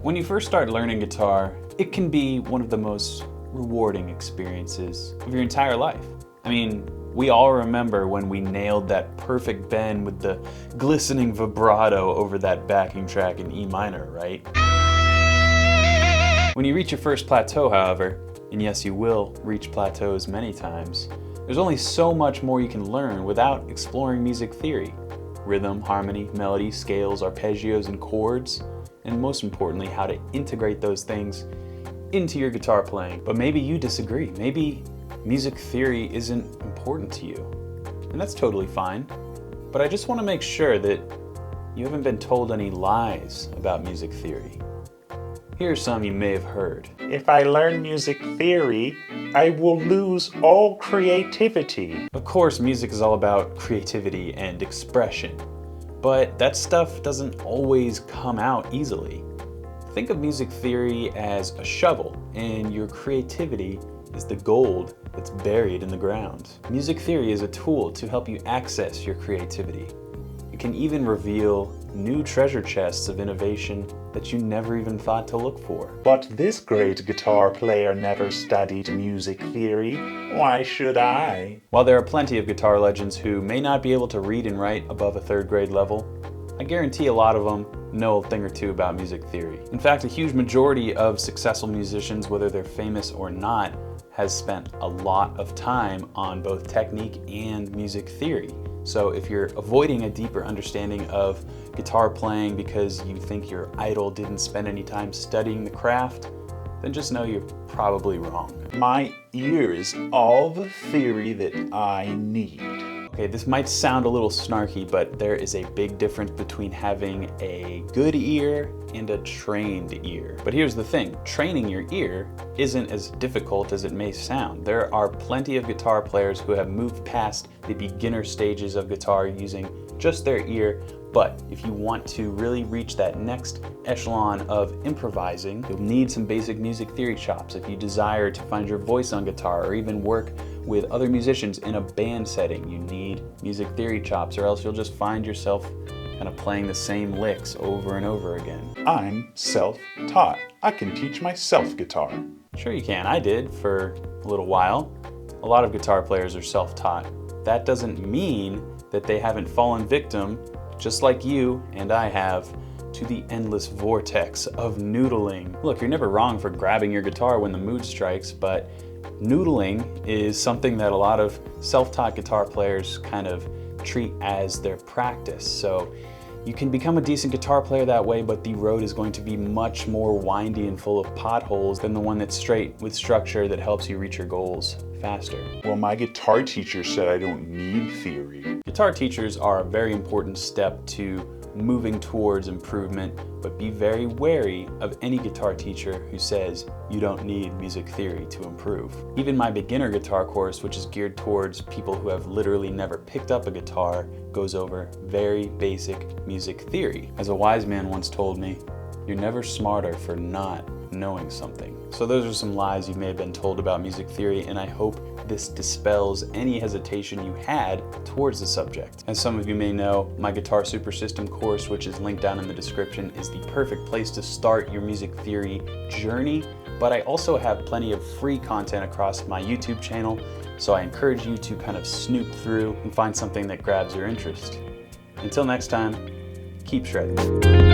When you first start learning guitar, it can be one of the most rewarding experiences of your entire life. I mean, we all remember when we nailed that perfect bend with the glistening vibrato over that backing track in E minor, right? When you reach your first plateau, however, and yes, you will reach plateaus many times, there's only so much more you can learn without exploring music theory. Rhythm, harmony, melody, scales, arpeggios, and chords, and most importantly, how to integrate those things into your guitar playing. But maybe you disagree. Maybe music theory isn't important to you, and that's totally fine. But I just want to make sure that you haven't been told any lies about music theory. Here are some you may have heard. If I learn music theory, I will lose all creativity. Of course, music is all about creativity and expression, but that stuff doesn't always come out easily. Think of music theory as a shovel, and your creativity is the gold that's buried in the ground. Music theory is a tool to help you access your creativity. It can even reveal new treasure chests of innovation that you never even thought to look for. But this great guitar player never studied music theory. Why should I? While there are plenty of guitar legends who may not be able to read and write above a third grade level, I guarantee a lot of them know a thing or two about music theory. In fact, a huge majority of successful musicians, whether they're famous or not, has spent a lot of time on both technique and music theory. So if you're avoiding a deeper understanding of guitar playing because you think your idol didn't spend any time studying the craft, then just know you're probably wrong. My ear is all the theory that I need. Okay, this might sound a little snarky, but there is a big difference between having a good ear and a trained ear. But here's the thing, training your ear isn't as difficult as it may sound. There are plenty of guitar players who have moved past the beginner stages of guitar using just their ear. But if you want to really reach that next echelon of improvising, you'll need some basic music theory chops. If you desire to find your voice on guitar or even work with other musicians in a band setting, you need music theory chops, or else you'll just find yourself kind of playing the same licks over and over again. I'm self-taught. I can teach myself guitar. Sure you can. I did for a little while. A lot of guitar players are self-taught. That doesn't mean that they haven't fallen victim, just like you and I have, to the endless vortex of noodling. Look, you're never wrong for grabbing your guitar when the mood strikes, but noodling is something that a lot of self-taught guitar players kind of treat as their practice. So you can become a decent guitar player that way, but the road is going to be much more windy and full of potholes than the one that's straight with structure that helps you reach your goals faster. Well, my guitar teacher said I don't need theory. Guitar teachers are a very important step to moving towards improvement, but be very wary of any guitar teacher who says you don't need music theory to improve. Even my beginner guitar course, which is geared towards people who have literally never picked up a guitar, goes over very basic music theory. As a wise man once told me, you're never smarter for not knowing something. So those are some lies you may have been told about music theory, and I hope this dispels any hesitation you had towards the subject. As some of you may know, my Guitar Super System course, which is linked down in the description, is the perfect place to start your music theory journey, but I also have plenty of free content across my YouTube channel, so I encourage you to kind of snoop through and find something that grabs your interest. Until next time, keep shredding.